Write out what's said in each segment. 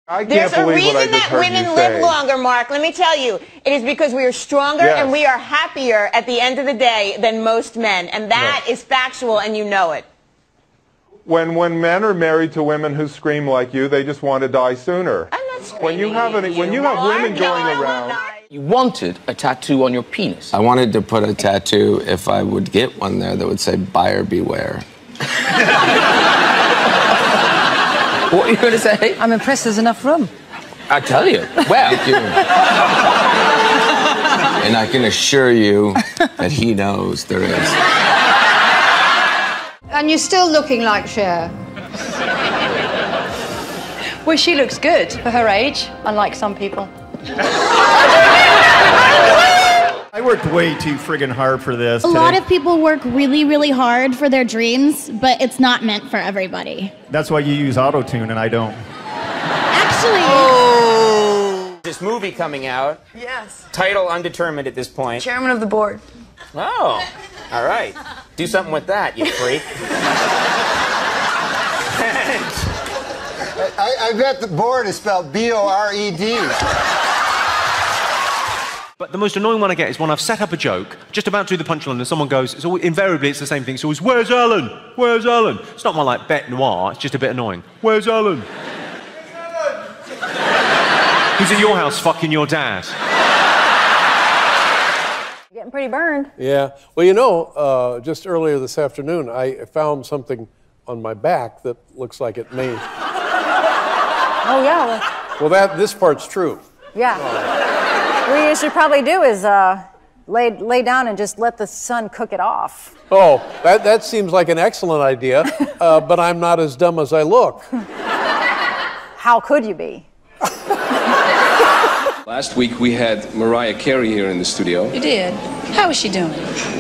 I can't There's a believe what I reason just that heard women you live say. longer, Mark. Let me tell you. It is because we are stronger and we are happier at the end of the day than most men. And that is factual, and you know it. When men are married to women who scream like you, they just want to die sooner. I'm not screaming when you have women going around. You wanted a tattoo on your penis. I wanted to put a tattoo, if I would get one there, that would say buyer beware. What are you going to say? I'm impressed there's enough room. I tell you. Well. Thank you. And I can assure you that he knows there is. And you're still looking like Cher. Well, she looks good for her age, unlike some people. I worked way too friggin' hard for this. A lot of people work really, really hard for their dreams, but it's not meant for everybody. That's why you use auto-tune and I don't. Actually... This movie coming out. Yes. Title undetermined at this point. Chairman of the board. Oh, all right. Do something with that, you freak. I bet the board is spelled B-O-R-E-D. But the most annoying one I get is when I've set up a joke, just about to do the punchline, and someone goes, invariably it's the same thing, it's always, where's Alan? Where's Alan? It's not my, like, bête noire, it's just a bit annoying. Where's Alan? Who's at your house fucking your dad? Getting pretty burned. Yeah. Well, you know, just earlier this afternoon, I found something on my back that looks like it may... Oh, yeah. Well, this part's true. Yeah. What you should probably do is lay down and just let the sun cook it off. Oh, that seems like an excellent idea, but I'm not as dumb as I look. How could you be? Last week we had Mariah Carey here in the studio. You did? How is she doing?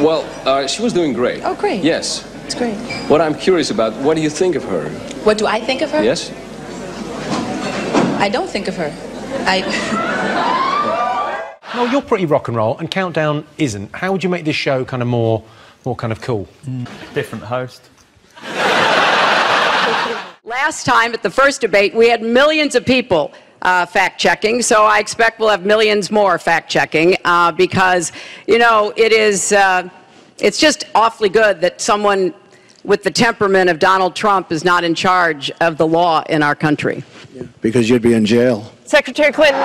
Well, she was doing great. Oh, great. Yes. It's great. What I'm curious about, what do you think of her? What do I think of her? Yes. I don't think of her. No, you're pretty rock and roll, and Countdown isn't. How would you make this show kind of more kind of cool? Different host. Last time at the first debate, we had millions of people fact-checking, so I expect we'll have millions more fact-checking because, you know, it's just awfully good that someone with the temperament of Donald Trump is not in charge of the law in our country. Yeah, because you'd be in jail. Secretary Clinton.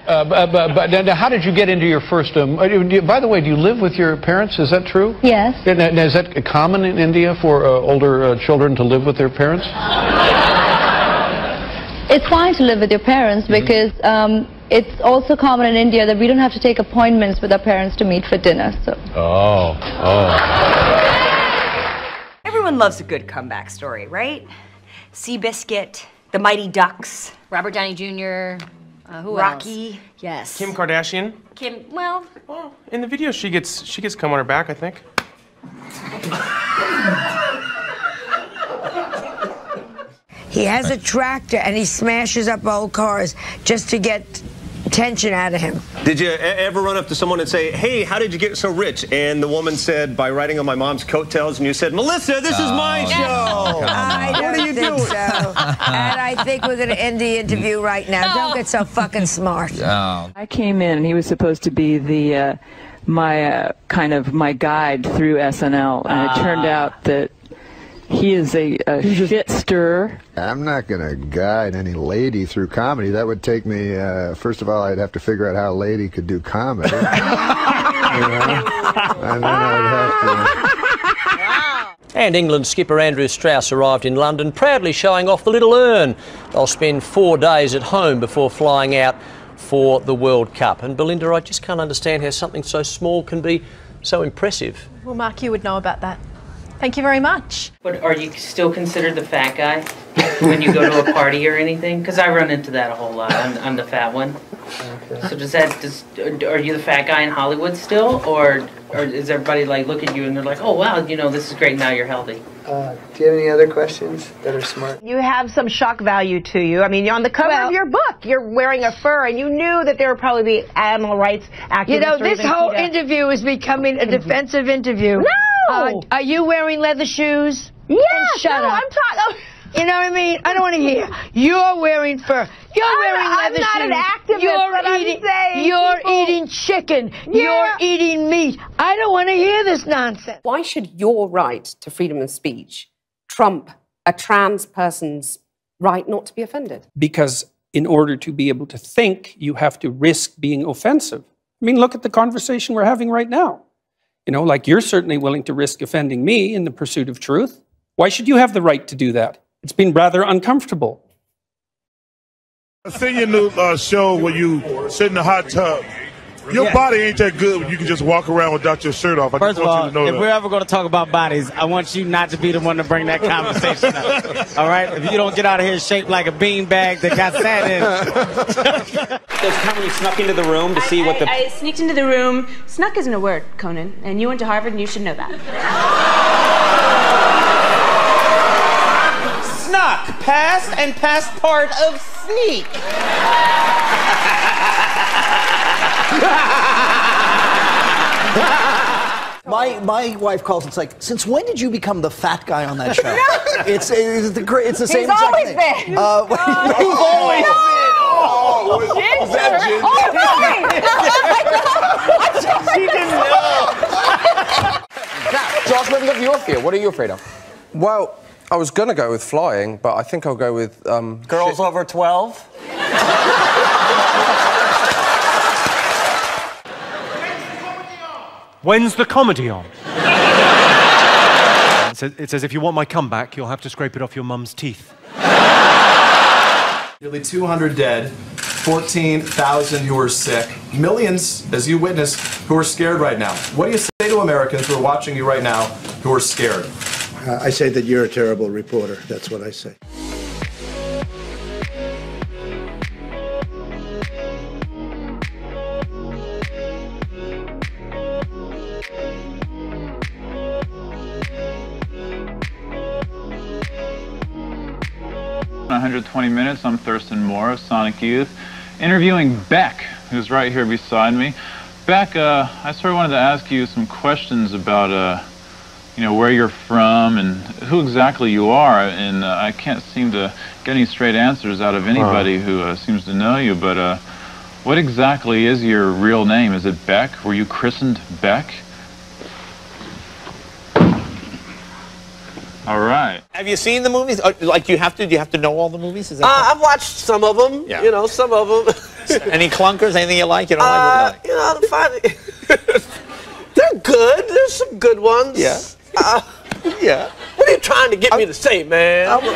But how did you get into your first... by the way, do you live with your parents? Is that true? Yes. Now, is that common in India for older children to live with their parents? It's fine to live with your parents because it's also common in India that we don't have to take appointments with our parents to meet for dinner. So. Oh. Everyone loves a good comeback story, right? Seabiscuit, the Mighty Ducks, Robert Downey Jr., who Rocky. Else? Yes. Kim Kardashian. Well, in the video she gets cum on her back, I think. He has a tractor and he smashes up old cars just to get attention out of him. Did you ever run up to someone and say, hey, how did you get so rich? And the woman said, by riding on my mom's coattails, and you said, Melissa, this is my show. I don't think so. And I think we're going to end the interview right now. Don't get so fucking smart. I came in and he was supposed to be the my guide through SNL, and it turned out that he is a shit stirrer. I'm not going to guide any lady through comedy. That would take me, first of all, I'd have to figure out how a lady could do comedy. You know? And then I'd have to... And England skipper Andrew Strauss arrived in London proudly showing off the little urn. They'll spend 4 days at home before flying out for the World Cup. And Belinda, I just can't understand how something so small can be so impressive. Well, Mark, you would know about that. Thank you very much. But are you still considered the fat guy when you go to a party or anything? Because I run into that a whole lot. I'm the fat one. Okay. So are you the fat guy in Hollywood still, or is everybody like look at you and they're like, oh wow, you know, this is great, now you're healthy? Do you have any other questions that are smart? You have some shock value to you. I mean, you're on the cover of your book. You're wearing a fur, and you knew that there would probably be animal rights activists. You know, this whole interview is becoming a defensive interview. No! Are you wearing leather shoes? Yeah, shut up. I'm talking. You know what I mean? I don't want to hear. You're wearing fur. You're wearing leather shoes. I'm not an activist, You're eating chicken. You're eating meat. I don't want to hear this nonsense. Why should your right to freedom of speech trump a trans person's right not to be offended? Because in order to be able to think, you have to risk being offensive. I mean, look at the conversation we're having right now. You know, like you're certainly willing to risk offending me in the pursuit of truth. Why should you have the right to do that? It's been rather uncomfortable. I've seen your new show where you sit in the hot tub. Your body ain't that good when you can just walk around without your shirt off. First of all, if we're ever going to talk about bodies, I want you not to be the one to bring that conversation up. All right? If you don't get out of here shaped like a beanbag that got sat in. There's time when you snuck into the room to see what the... I sneaked into the room. Snuck isn't a word, Conan. And you went to Harvard and you should know that. Snuck. Past and past part of sneak. My wife calls. It's like, since when did you become the fat guy on that show? it's the same. He's always been. You've always been. Oh, is that Ginger? Josh, living up your fear. What are you afraid of? Well, I was going to go with flying, but I think I'll go with... Girls over 12? When's the comedy on? It says, if you want my comeback, you'll have to scrape it off your mum's teeth. Nearly 200 dead, 14,000 who are sick, millions, as you witnessed, who are scared right now. What do you say to Americans who are watching you right now who are scared? I say that you're a terrible reporter. That's what I say. "120 Minutes, I'm Thurston Moore of Sonic Youth, interviewing Beck, who's right here beside me. Beck, I sort of wanted to ask you some questions about, you know, where you're from and who exactly you are, and I can't seem to get any straight answers out of anybody who seems to know you, but what exactly is your real name? Is it Beck? Were you christened Beck?" All right. Have you seen the movies? Like, do you have to know all the movies? Is that I've watched some of them. Yeah. You know, some of them. Any clunkers? Anything you like? You don't like? You know, they're good. There's some good ones. Yeah. Yeah. What are you trying to get me to say, man? Well,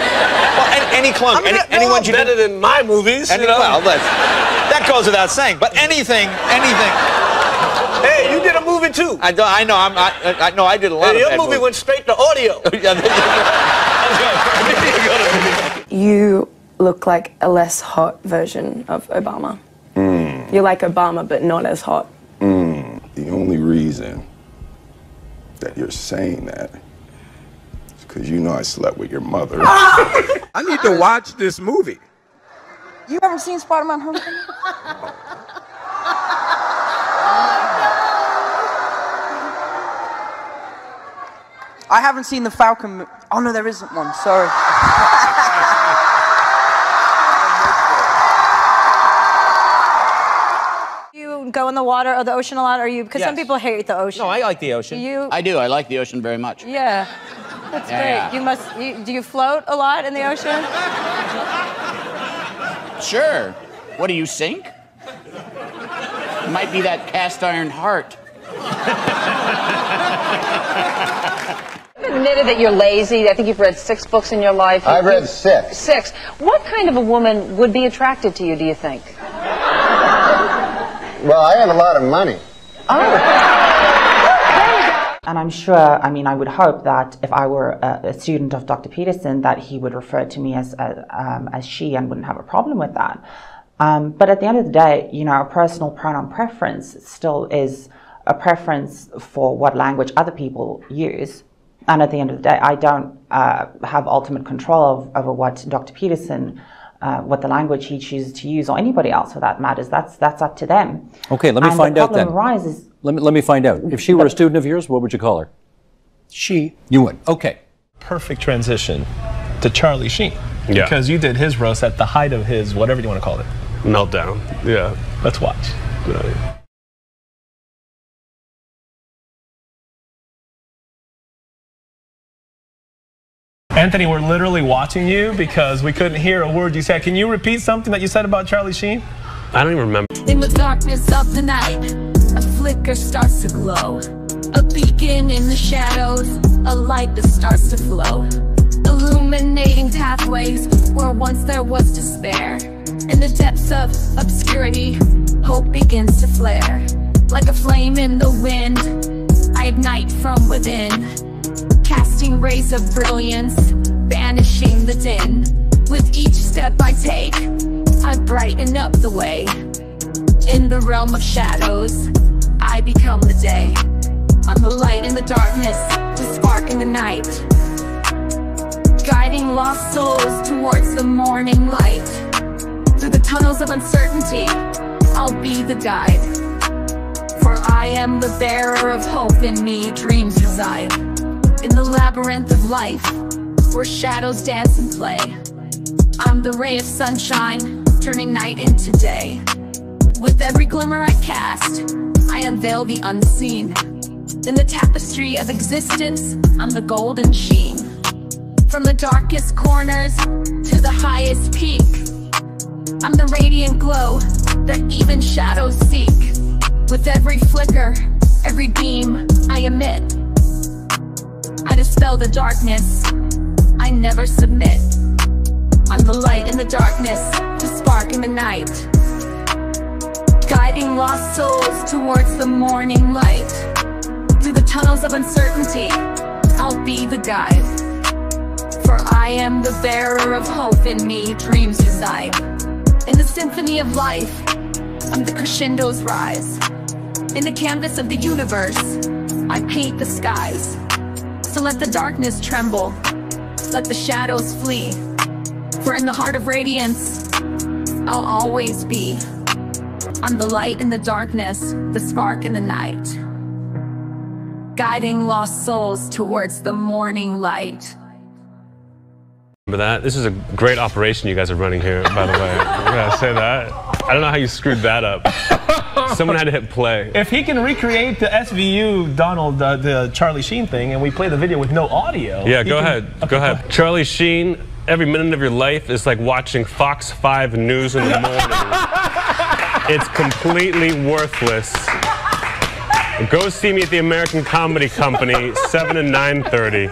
any clunk? Anyone you better than my movies? You know? Well, that goes without saying. But anything. Hey, you did a movie too. I know. I did a lot of your bad movie movies. went straight to audio. You look like a less hot version of Obama. You're like Obama, but not as hot. The only reason that you're saying that is because you know I slept with your mother. I need to watch this movie. You haven't seen Spider-Man Homecoming? I haven't seen the Falcon. Oh no, there isn't one. Sorry. You go in the water or the ocean a lot? Or you? Because some people hate the ocean. No, I like the ocean. I do. I like the ocean very much. Yeah, that's great. Yeah. You must. Do you float a lot in the ocean? Sure. What do you sink? It might be that cast iron heart. You've admitted that you're lazy. I think you've read 6 books in your life. I've read 6. 6. What kind of a woman would be attracted to you, do you think? Well, I have a lot of money. And I'm sure, I mean, I would hope that if I were a student of Dr. Peterson, that he would refer to me as she and wouldn't have a problem with that. But at the end of the day, you know, a personal pronoun preference still is a preference for what language other people use. And at the end of the day, I don't have ultimate control over what Dr. Peterson, what the language he chooses to use, or anybody else for that matters. That's up to them. Okay, let me find out then. Arises, let me find out. If she were a student of yours, what would you call her? She. You would. Okay. Perfect transition to Charlie Sheen. Yeah. Because you did his roast at the height of his, whatever you want to call it. Meltdown. Yeah. Let's watch. Good idea. Anthony, we're literally watching you because we couldn't hear a word you said. Can you repeat something that you said about Charlie Sheen? I don't even remember. In the darkness of the night, a flicker starts to glow. A beacon in the shadows, a light that starts to flow. Illuminating pathways where once there was despair. In the depths of obscurity, hope begins to flare. Like a flame in the wind, I ignite from within. Casting rays of brilliance, banishing the din. With each step I take, I brighten up the way. In the realm of shadows, I become the day. I'm the light in the darkness, the spark in the night. Guiding lost souls towards the morning light. Through the tunnels of uncertainty, I'll be the guide. For I am the bearer of hope, in me dreams reside. In the labyrinth of life, where shadows dance and play, I'm the ray of sunshine, turning night into day. With every glimmer I cast, I unveil the unseen. In the tapestry of existence, I'm the golden sheen. From the darkest corners to the highest peak, I'm the radiant glow that even shadows seek. With every flicker, every beam I emit, I dispel the darkness, I never submit. I'm the light in the darkness, the spark in the night. Guiding lost souls towards the morning light. Through the tunnels of uncertainty, I'll be the guide. For I am the bearer of hope, in me dreams reside. In the symphony of life, I'm the crescendos rise. In the canvas of the universe, I paint the skies. So let the darkness tremble, let the shadows flee. For in the heart of radiance, I'll always be. I'm the light in the darkness, the spark in the night. Guiding lost souls towards the morning light. Remember that? This is a great operation you guys are running here, by the way. I gotta say that. I don't know how you screwed that up. Someone had to hit play. If he can recreate the SVU Donald, the Charlie Sheen thing, and we play the video with no audio. Yeah, go ahead. Go ahead. Charlie Sheen, every minute of your life is like watching Fox 5 News in the morning. It's completely worthless. Go see me at the American Comedy Company, 7 and 9:30.